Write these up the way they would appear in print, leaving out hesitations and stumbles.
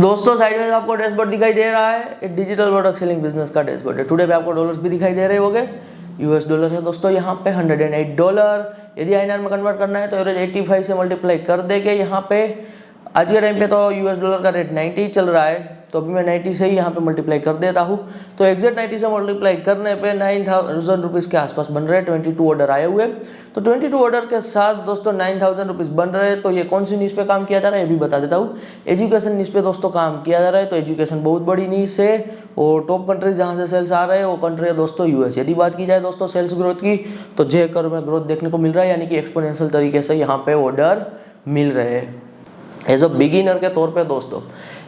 दोस्तों साइड में आपको डैशबोर्ड दिखाई दे रहा है, डिजिटल प्रोडक्ट सेलिंग बिजनेस का डैशबोर्ड है। टुडे पे आपको डॉलर्स भी दिखाई दे रहे होंगे, यूएस डॉलर है दोस्तों यहाँ पे $108। यदि आईएनआर में कन्वर्ट करना है तो एवरेज 85 से मल्टीप्लाई कर देंगे। यहाँ पे आज के टाइम पे तो यूएस डॉलर का रेट 90 चल रहा है, तो अभी मैं 90 से ही यहाँ पे मल्टीप्लाई कर देता हूँ। तो एग्जैक्ट 90 से मल्टीप्लाई करने पे 9,000 रुपीज़ के आसपास बन रहे हैं। 22 ऑर्डर आए हुए, तो 22 ऑर्डर के साथ दोस्तों 9,000 रुपीज़ बन रहे हैं। तो ये कौन सी नीश पे काम किया जा रहा है ये भी बता देता हूँ। एजुकेशन नीश पे दोस्तों काम किया जा रहा है। तो एजुकेशन बहुत बड़ी नीश है और टॉप कंट्रीज जहाँ से सेल्स आ रहे हैं वो कंट्री है दोस्तों यूएस। यदि बात की जाए दोस्तों सेल्स ग्रोथ की, तो जे कर्व में ग्रोथ देखने को मिल रहा है, यानी कि एक्सपोनेंशियल तरीके से यहाँ पे ऑर्डर मिल रहे हैं। एज अ बिगिनर के तौर पे दोस्तों,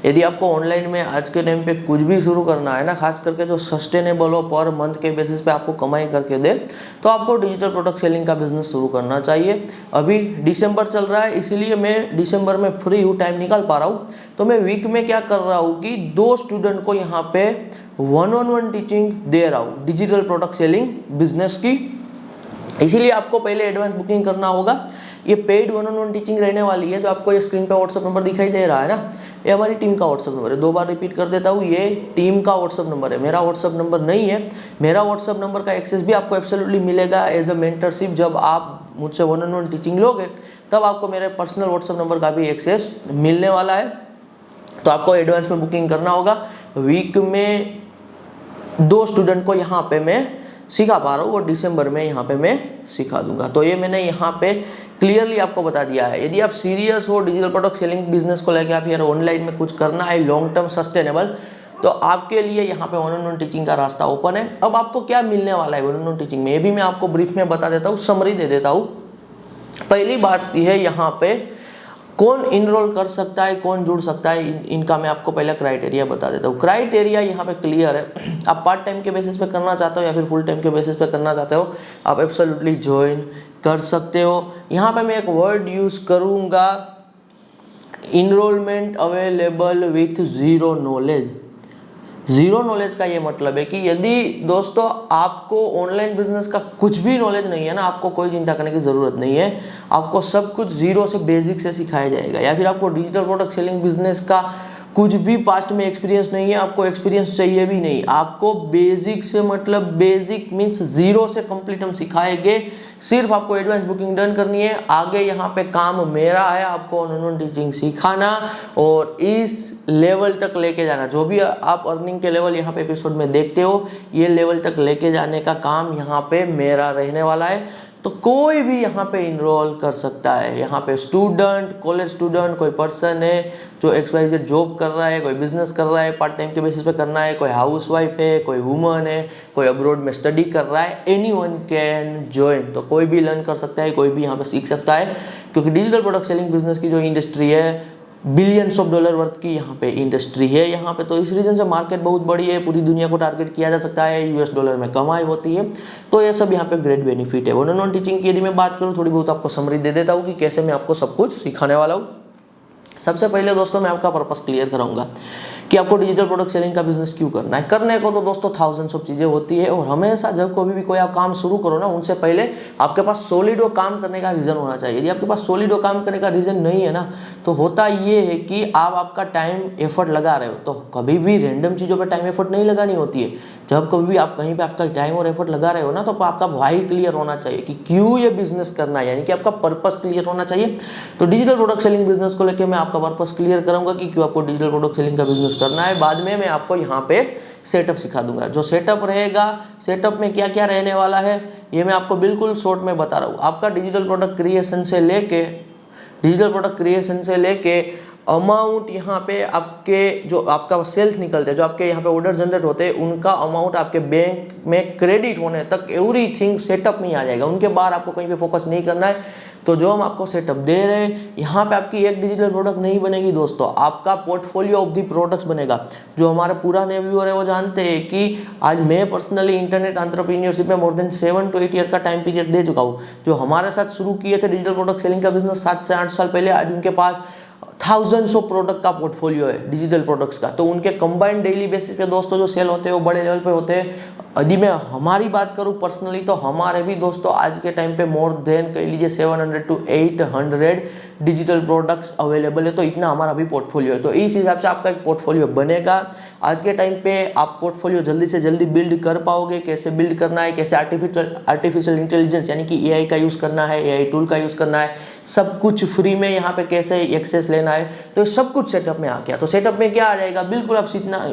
यदि आपको ऑनलाइन में आज के टाइम पे कुछ भी शुरू करना है ना, खास करके जो सस्टेनेबल हो, पर मंथ के बेसिस पे आपको कमाई करके दे, तो आपको डिजिटल प्रोडक्ट सेलिंग का बिजनेस शुरू करना चाहिए। अभी दिसंबर चल रहा है, इसीलिए मैं दिसंबर में फ्री हूँ, टाइम निकाल पा रहा हूँ। तो मैं वीक में क्या कर रहा हूँ कि 2 स्टूडेंट को यहाँ पे 1-on-1 टीचिंग दे रहा हूँ डिजिटल प्रोडक्ट सेलिंग बिजनेस की। इसीलिए आपको पहले एडवांस बुकिंग करना होगा। ये पेड 1-on-1 टीचिंग रहने वाली है। जो आपको ये स्क्रीन पे व्हाट्सअप नंबर दिखाई दे रहा है ना, ये हमारी टीम का व्हाट्सअप नंबर है। 2 बार रिपीट कर देता हूँ, ये टीम का व्हाट्सअप नंबर है, मेरा व्हाट्सअप नंबर नहीं है। मेरा व्हाट्सअप नंबर का एक्सेस भी आपको एब्सोल्युटली मिलेगा एज अ मेंटरशिप। जब आप मुझसे 1-on-1 टीचिंग लोगे तब आपको मेरे पर्सनल व्हाट्सअप नंबर का भी एक्सेस मिलने वाला है। तो आपको एडवांस में बुकिंग करना होगा। वीक में 2 स्टूडेंट को यहाँ पे मैं सिखा पा रहा हूँ और दिसंबर में यहाँ पे मैं सिखा दूंगा। तो ये मैंने यहाँ पे क्लियरली आपको बता दिया है। यदि आप सीरियस हो डिजिटल प्रोडक्ट सेलिंग बिजनेस को लेकर, आप यार ऑनलाइन में कुछ करना है लॉन्ग टर्म सस्टेनेबल, तो आपके लिए यहाँ पे 1-on-1 टीचिंग का रास्ता ओपन है। अब आपको क्या मिलने वाला है 1-on-1 टीचिंग में, ये भी मैं आपको ब्रीफ में बता देता हूँ, समरी दे देता हूँ। पहली बात यह है, यहाँ पे कौन इनरोल कर सकता है, कौन जुड़ सकता है, इनका मैं आपको पहले क्राइटेरिया बता देता हूँ। क्राइटेरिया यहाँ पे क्लियर है। आप पार्ट टाइम के बेसिस पे करना चाहते हो या फिर फुल टाइम के बेसिस पे करना चाहते हो, आप एब्सोल्युटली ज्वाइन कर सकते हो। यहाँ पे मैं एक वर्ड यूज करूँगा, enrolment available with zero knowledge. Zero knowledge का ये मतलब है कि यदि दोस्तों आपको ऑनलाइन बिजनेस का कुछ भी नॉलेज नहीं है ना, आपको कोई चिंता करने की ज़रूरत नहीं है। आपको सब कुछ जीरो से, बेसिक से सिखाया जाएगा। या फिर आपको डिजिटल प्रोडक्ट सेलिंग बिजनेस का कुछ भी पास्ट में एक्सपीरियंस नहीं है, आपको एक्सपीरियंस चाहिए भी नहीं, आपको बेसिक से, मतलब बेसिक मीन्स जीरो से कंप्लीट हम सिखाएंगे। सिर्फ आपको एडवांस बुकिंग डन करनी है। आगे यहाँ पे काम मेरा है, आपको 1-on-1 टीचिंग सिखाना और इस लेवल तक लेके जाना। जो भी आप अर्निंग के लेवल यहाँ पे एपिसोड में देखते हो, ये लेवल तक लेके जाने का काम यहाँ पे मेरा रहने वाला है। तो कोई भी यहाँ पे इनरोल कर सकता है। यहाँ पे स्टूडेंट, कॉलेज स्टूडेंट, कोई पर्सन है जो XYZ जॉब कर रहा है, कोई बिजनेस कर रहा है, पार्ट टाइम के बेसिस पे करना है, कोई हाउसवाइफ है, कोई वुमन है, कोई अब्रॉड में स्टडी कर रहा है, एनीवन कैन ज्वाइन। तो कोई भी लर्न कर सकता है, कोई भी यहाँ पे सीख सकता है, क्योंकि डिजिटल प्रोडक्ट सेलिंग बिजनेस की जो इंडस्ट्री है, बिलियंस ऑफ डॉलर वर्थ की यहाँ पे इंडस्ट्री है यहाँ पे। तो इस रीजन से मार्केट बहुत बड़ी है, पूरी दुनिया को टारगेट किया जा सकता है, यूएस डॉलर में कमाई होती है। तो ये सब यहाँ पे ग्रेट बेनिफिट है। 1-on-1 टीचिंग की यदि मैं बात करूँ, थोड़ी बहुत आपको समरी दे देता हूँ कि कैसे मैं आपको सब कुछ सिखाने वाला हूँ। सबसे पहले दोस्तों मैं आपका पर्पस क्लियर कराऊंगा कि आपको डिजिटल प्रोडक्ट सेलिंग का बिजनेस क्यों करना है। करने को तो दोस्तों थाउजेंड्स ऑफ चीज़ें होती है, और हमेशा जब कभी भी कोई आप काम शुरू करो ना, उनसे पहले आपके पास सॉलिड और काम करने का रीज़न होना चाहिए। यदि आपके पास सॉलिड और काम करने का रीज़न नहीं है ना, तो होता ये है कि आप आपका टाइम एफर्ट लगा रहे हो। तो कभी भी रैंडम चीज़ों पर टाइम एफर्ट नहीं लगानी होती है। जब कभी भी आप कहीं पे आपका टाइम और एफर्ट लगा रहे हो ना, तो आपका वाई क्लियर होना चाहिए कि क्यों ये बिजनेस करना है, यानी कि आपका पर्पस क्लियर होना चाहिए। तो डिजिटल प्रोडक्ट सेलिंग बिजनेस को लेकर मैं आपका पर्पस क्लियर करूंगा कि क्यों आपको डिजिटल प्रोडक्ट सेलिंग का बिजनेस करना है। बाद में मैं आपको यहाँ पे सेटअप सिखा दूंगा। जो सेटअप रहेगा, सेटअप में क्या क्या रहने वाला है, ये मैं आपको बिल्कुल शॉर्ट में बता रहा हूँ। आपका डिजिटल प्रोडक्ट क्रिएशन से लेके अमाउंट, यहाँ पे आपके जो आपका सेल्स निकलते हैं, जो आपके यहाँ पे ऑर्डर जनरेट होते हैं, उनका अमाउंट आपके बैंक में क्रेडिट होने तक एवरीथिंग सेटअप में आ जाएगा। उनके बाद आपको कहीं पे फोकस नहीं करना है। तो जो हम आपको सेटअप दे रहे हैं, यहाँ पे आपकी एक डिजिटल प्रोडक्ट नहीं बनेगी दोस्तों, आपका पोर्टफोलियो ऑफ दी प्रोडक्ट्स बनेगा। जो हमारे पुराने व्यूअर है वो जानते हैं कि आज मैं पर्सनली इंटरनेट एंटरप्रेन्योरशिप में मोर देन 7 to 8 ईयर का टाइम पीरियड दे चुका हूँ। जो हमारे साथ शुरू किए थे डिजिटल प्रोडक्ट सेलिंग का बिजनेस 7 से 8 साल पहले, आज उनके पास थाउजेंड्स ऑफ प्रोडक्ट का पोर्टफोलियो है डिजिटल प्रोडक्ट्स का। तो उनके कंबाइंड डेली बेसिस पे दोस्तों जो सेल होते हैं वो बड़े लेवल पे होते हैं। यदि मैं हमारी बात करूं पर्सनली, तो हमारे भी दोस्तों आज के टाइम पे मोर देन कह लीजिए 700 to 800 डिजिटल प्रोडक्ट्स अवेलेबल है। तो इतना हमारा अभी पोर्टफोलियो है। तो इस हिसाब से आपका एक पोर्टफोलियो बनेगा। आज के टाइम पे आप पोर्टफोलियो जल्दी से जल्दी बिल्ड कर पाओगे। कैसे बिल्ड करना है, कैसे आर्टिफिशियल इंटेलिजेंस यानी कि एआई का यूज़ करना है, एआई टूल का यूज़ करना है, सब कुछ फ्री में यहाँ पे कैसे एक्सेस लेना है, तो सब कुछ सेटअप में आ गया। तो सेटअप में क्या आ जाएगा, बिल्कुल आप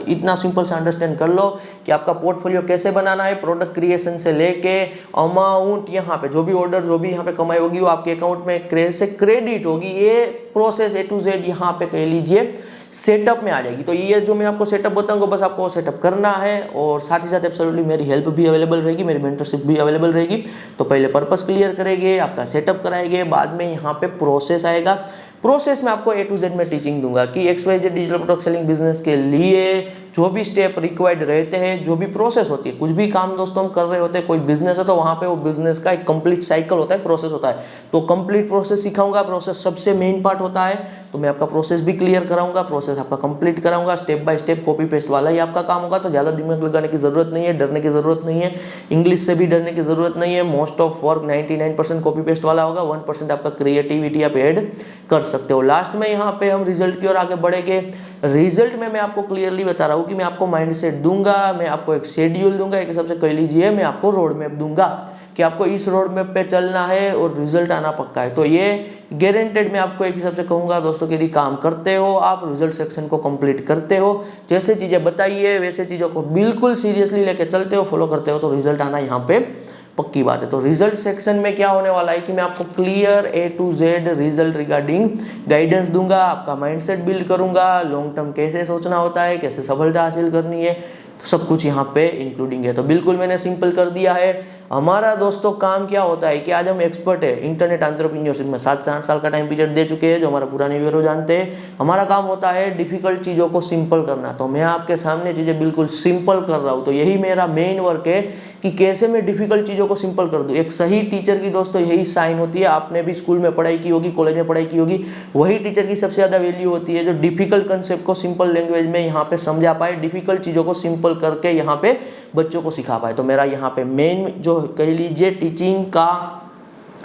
इतना सिंपल से अंडरस्टैंड कर लो कि आपका पोर्टफोलियो कैसे बनाना है। प्रोडक्ट क्रिएशन से लेके अमाउंट, यहाँ पे जो भी ऑर्डर, जो भी यहाँ पे कमाई होगी वो आपके अकाउंट में कैसे क्रेडिट होगी, ये प्रोसेस A to Z यहाँ पे कह लीजिए सेटअप में आ जाएगी। तो ये जो मैं आपको सेटअप बताऊंगा बस आपको सेटअप करना है। और साथ ही साथ एब्सोल्युटली मेरी हेल्प भी अवेलेबल रहेगी, मेरी मेंटरशिप भी अवेलेबल रहेगी। तो पहले पर्पस क्लियर करेंगे, आपका सेटअप कराएंगे, बाद में यहाँ पे प्रोसेस आएगा। प्रोसेस में आपको A to Z में टीचिंग दूंगा कि XYZ digital product selling business के लिए जो भी स्टेप रिक्वायर्ड रहते हैं, जो भी प्रोसेस होती है, कुछ भी काम दोस्तों हम कर रहे होते हैं, कोई बिजनेस है तो वहाँ पे वो बिजनेस का एक कंप्लीट साइकिल होता है, प्रोसेस होता है। तो कंप्लीट प्रोसेस सिखाऊंगा। प्रोसेस सबसे मेन पार्ट होता है, तो मैं आपका प्रोसेस भी क्लियर कराऊंगा, प्रोसेस आपका कंप्लीट कराऊंगा। Step by step copy paste वाला ही आपका काम होगा। तो ज़्यादा दिमाग लगाने की जरूरत नहीं है, डरने की जरूरत नहीं है, इंग्लिश से भी डरने की जरूरत नहीं है। Most of work 99% copy paste वाला होगा, 1% आपका क्रिएटिविटी आप ऐड कर सकते हो। लास्ट में यहाँ पे हम रिजल्ट की ओर आगे बढ़ेंगे। रिजल्ट में मैं आपको क्लियरली बता रहा हूँ कि मैं आपको माइंडसेट दूंगा, मैं आपको एक शेड्यूल दूंगा, एक हिसाब से कह लीजिए मैं आपको रोड मैप दूंगा कि आपको इस रोड मैप पे चलना है और रिजल्ट आना पक्का है। तो ये गारंटेड मैं आपको एक हिसाब से कहूंगा दोस्तों कि यदि काम करते हो आप, रिजल्ट सेक्शन को कंप्लीट करते हो, जैसे चीजें बताइए वैसे चीजों को बिल्कुल सीरियसली लेके चलते हो, फॉलो करते हो, तो रिजल्ट आना यहाँ पे पक्की बात है। तो रिजल्ट सेक्शन में क्या होने वाला है कि मैं आपको clear A to Z result regarding guidance दूंगा, आपका माइंडसेट बिल्ड करूंगा, लॉन्ग टर्म कैसे सोचना होता है, कैसे सफलता हासिल करनी है, तो सब कुछ यहाँ पे इंक्लूडिंग है। तो बिल्कुल मैंने सिंपल कर दिया है। हमारा दोस्तों काम क्या होता है कि आज हम एक्सपर्ट है इंटरनेट एंटरप्रेन्योरशिप में, 7 से 8 साल का टाइम पीरियड दे चुके हैं, जो हमारा पुराने व्यूअर जानते हैं। हमारा काम होता है डिफिकल्ट चीज़ों को सिंपल करना। तो मैं आपके सामने चीज़ें बिल्कुल सिंपल कर रहा हूँ। तो यही मेरा मेन वर्क है कि कैसे मैं डिफिकल्ट चीज़ों को सिंपल कर दूँ। एक सही टीचर की दोस्तों यही साइन होती है। आपने भी स्कूल में पढ़ाई की होगी, कॉलेज में पढ़ाई की होगी, वही टीचर की सबसे ज़्यादा वैल्यू होती है जो डिफिकल्ट कंसेप्ट को सिंपल लैंग्वेज में यहाँ पे समझा पाए, डिफिकल्ट चीज़ों को सिंपल करके यहाँ पे बच्चों को सिखा पाए। तो मेरा यहाँ पे मेन जो कह लीजिए टीचिंग का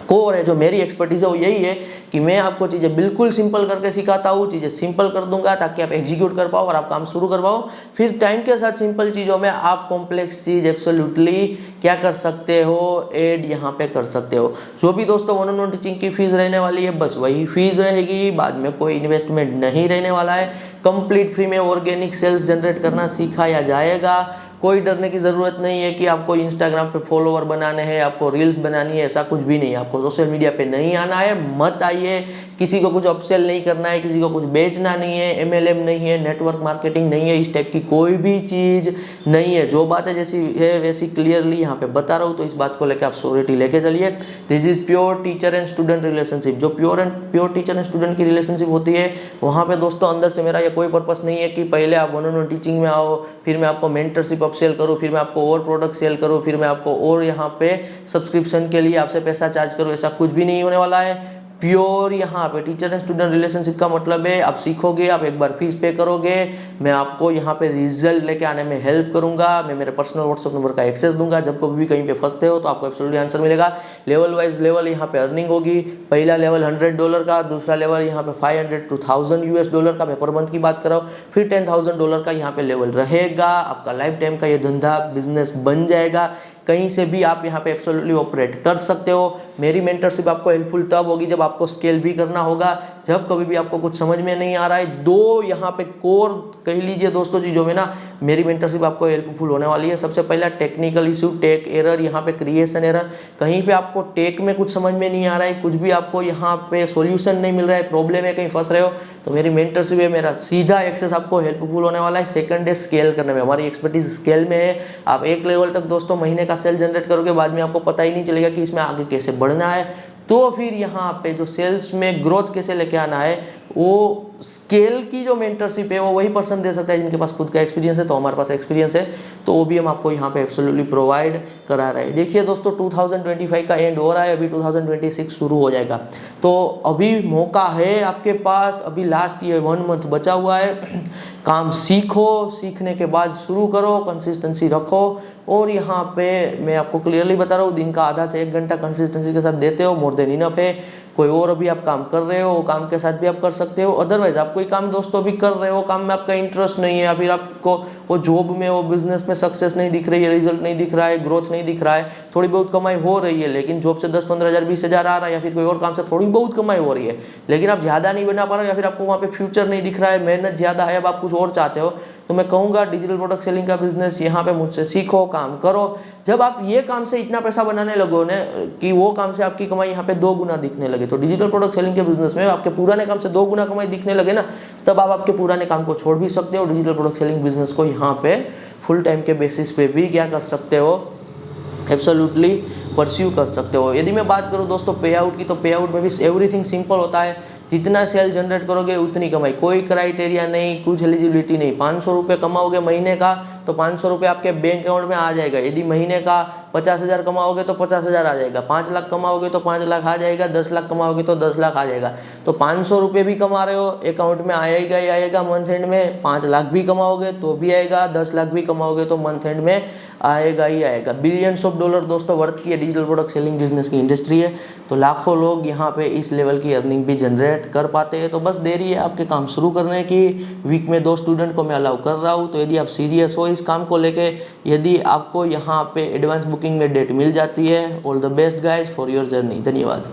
कोर है, जो मेरी एक्सपर्टीज है वो यही है कि मैं आपको चीज़ें बिल्कुल सिंपल करके सिखाता हूँ, चीज़ें सिंपल कर दूंगा ताकि आप एग्जीक्यूट कर पाओ और आप काम शुरू कर पाओ। फिर टाइम के साथ सिंपल चीज़ों में आप कॉम्प्लेक्स चीज़ एब्सोल्युटली क्या कर सकते हो, ऐड यहाँ पे कर सकते हो। जो भी दोस्तों 1-on-1 टीचिंग की फीस रहने वाली है बस वही फीस रहेगी, बाद में कोई इन्वेस्टमेंट नहीं रहने वाला है। कंप्लीट फ्री में ऑर्गेनिक सेल्स जनरेट करना सिखाया जाएगा। कोई डरने की ज़रूरत नहीं है कि आपको इंस्टाग्राम पे फॉलोवर बनाने हैं, आपको रील्स बनानी है, ऐसा कुछ भी नहीं है। आपको सोशल मीडिया पे नहीं आना है, मत आइए। किसी को कुछ अपसेल नहीं करना है, किसी को कुछ बेचना नहीं है, MLM नहीं है, नेटवर्क मार्केटिंग नहीं है, इस टाइप की कोई भी चीज़ नहीं है। जो बात है जैसी है वैसी क्लियरली यहाँ पे बता रहा हूँ। तो इस बात को लेकर आप श्योरिटी लेके चलिए। This is pure teacher and student relationship. जो प्योर टीचर एंड स्टूडेंट की रिलेशनशिप होती है वहाँ पे दोस्तों अंदर से मेरा ये कोई पर्पस नहीं है कि पहले आप 1-on-1 टीचिंग में आओ, फिर मैं आपको मेंटरशिप अपसेल करूँ, फिर मैं आपको और प्रोडक्ट सेल करूँ, फिर मैं आपको और यहाँ पे सब्सक्रिप्शन के लिए आपसे पैसा चार्ज करूँ। ऐसा कुछ भी नहीं होने वाला है। प्योर यहाँ पे टीचर एंड स्टूडेंट रिलेशनशिप का मतलब है आप सीखोगे, आप एक बार फीस पे करोगे, मैं आपको यहाँ पे रिजल्ट लेके आने में हेल्प करूंगा। मैं मेरे पर्सनल व्हाट्सएप नंबर का एक्सेस दूंगा। जब कभी भी कहीं पे फंसते हो तो आपको एब्सोल्युटली आंसर मिलेगा। लेवल वाइज लेवल यहाँ पे अर्निंग होगी। पहला लेवल $100 का, दूसरा लेवल यहाँ पे $500 to $1000 का, मैं पर मंथ की बात कर रहा हूँ। फिर $10,000 का यहाँ पे लेवल रहेगा। आपका लाइफ टाइम का ये धंधा बिजनेस बन जाएगा। कहीं से भी आप यहाँ पे एब्सोल्युटली ऑपरेट कर सकते हो। मेरी मेंटरशिप आपको हेल्पफुल तब होगी जब आपको स्केल भी करना होगा। जब कभी भी आपको कुछ समझ में नहीं आ रहा है, दो यहाँ पे कोर कह लीजिए दोस्तों चीज़ों में ना मेरी मेंटरशिप आपको हेल्पफुल होने वाली है। सबसे पहला टेक्निकल इशू, टेक एरर, यहाँ पे क्रिएशन एरर। कहीं पे आपको टेक में कुछ समझ में नहीं आ रहा है, कुछ भी आपको यहाँ पे सॉल्यूशन नहीं मिल रहा है, प्रॉब्लम है, कहीं फंस रहे हो, तो मेरी मेंटरशिप है, मेरा सीधा एक्सेस आपको हेल्पफुल होने वाला है। सेकंड है स्केल करने में, हमारी एक्सपर्टीज स्केल में है। आप एक लेवल तक दोस्तों महीने का सेल जनरेट करोगे, बाद में आपको पता ही नहीं चलेगा कि इसमें आगे कैसे बढ़ना है। तो फिर यहाँ पे जो सेल्स में ग्रोथ कैसे लेके आना है, वो स्केल की जो मेंटरशिप है वो वही पर्सन दे सकता है जिनके पास खुद का एक्सपीरियंस है। तो हमारे पास एक्सपीरियंस है, तो वो भी हम आपको यहाँ पे एब्सोल्युटली प्रोवाइड करा रहे हैं। देखिए दोस्तों 2025 का एंड हो रहा है, अभी 2026 शुरू हो जाएगा। तो अभी मौका है आपके पास, अभी लास्ट ये 1 मंथ बचा हुआ है। काम सीखो, सीखने के बाद शुरू करो, कंसिस्टेंसी रखो। और यहाँ पे मैं आपको क्लियरली बता रहा हूँ, दिन का आधा से 1 घंटा कंसिस्टेंसी के साथ देते हो, मोर देन इनफ है। कोई और अभी आप काम कर रहे हो, वो काम के साथ भी आप कर सकते हो। अदरवाइज आप कोई काम दोस्तों अभी कर रहे हो, काम में आपका इंटरेस्ट नहीं है, या फिर आपको वो जॉब में, वो बिजनेस में सक्सेस नहीं दिख रही है, रिजल्ट नहीं दिख रहा है, ग्रोथ नहीं दिख रहा है, थोड़ी बहुत कमाई हो रही है लेकिन जॉब से 10-15 हज़ार 20 हज़ार आ रहा है, या फिर कोई और काम से थोड़ी बहुत कमाई हो रही है लेकिन आप ज़्यादा नहीं बना पा रहे हो, या फिर आपको वहाँ पे फ्यूचर नहीं दिख रहा है, मेहनत ज़्यादा है, अब आप कुछ और चाहते हो, तो मैं कहूँगा डिजिटल प्रोडक्ट सेलिंग का बिजनेस यहाँ पे मुझसे सीखो, काम करो। जब आप ये काम से इतना पैसा बनाने लगो ना कि वो काम से आपकी कमाई यहाँ पे 2 गुना दिखने लगे, तो डिजिटल प्रोडक्ट सेलिंग के बिजनेस में आपके पुराने काम से 2 गुना कमाई दिखने लगे ना, तब आप आपके पुराने काम को छोड़ भी सकते हो, डिजिटल प्रोडक्ट सेलिंग बिजनेस को यहाँ पे फुल टाइम के बेसिस पे भी क्या कर सकते हो, एब्सोल्युटली परस्यू कर सकते हो। यदि मैं बात करूँ दोस्तों पे आउट की, तो पे आउट में भी एवरीथिंग सिंपल होता है, जितना सेल जनरेट करोगे उतनी कमाई, कोई क्राइटेरिया नहीं, कुछ एलिजिबिलिटी नहीं। 500 रुपये कमाओगे महीने का तो 500 रुपये आपके बैंक अकाउंट में आ जाएगा। यदि महीने का 50 हज़ार कमाओगे तो 50 हज़ार आ जाएगा, 5 लाख कमाओगे तो 5 लाख आ जाएगा, 10 लाख कमाओगे तो 10 लाख आ जाएगा। तो 500 रुपये भी कमा रहे हो, अकाउंट में आएगा ही आएगा मंथ एंड में। 5 लाख भी कमाओगे तो भी आएगा, 10 लाख भी कमाओगे तो मंथ एंड में आएगा ही आएगा। बिलियंस ऑफ डॉलर दोस्तों वर्थ की डिजिटल प्रोडक्ट सेलिंग बिजनेस की इंडस्ट्री है, तो लाखों लोग यहाँ पे इस लेवल की अर्निंग भी जनरेट कर पाते हैं। तो बस देरी है आपके काम शुरू करने की। वीक में 2 स्टूडेंट को मैं अलाउ कर रहा हूँ, तो यदि आप सीरियस हो इस काम को लेके, यदि आपको यहाँ पे एडवांस बुकिंग में डेट मिल जाती है, all the best guys for your journey. धन्यवाद।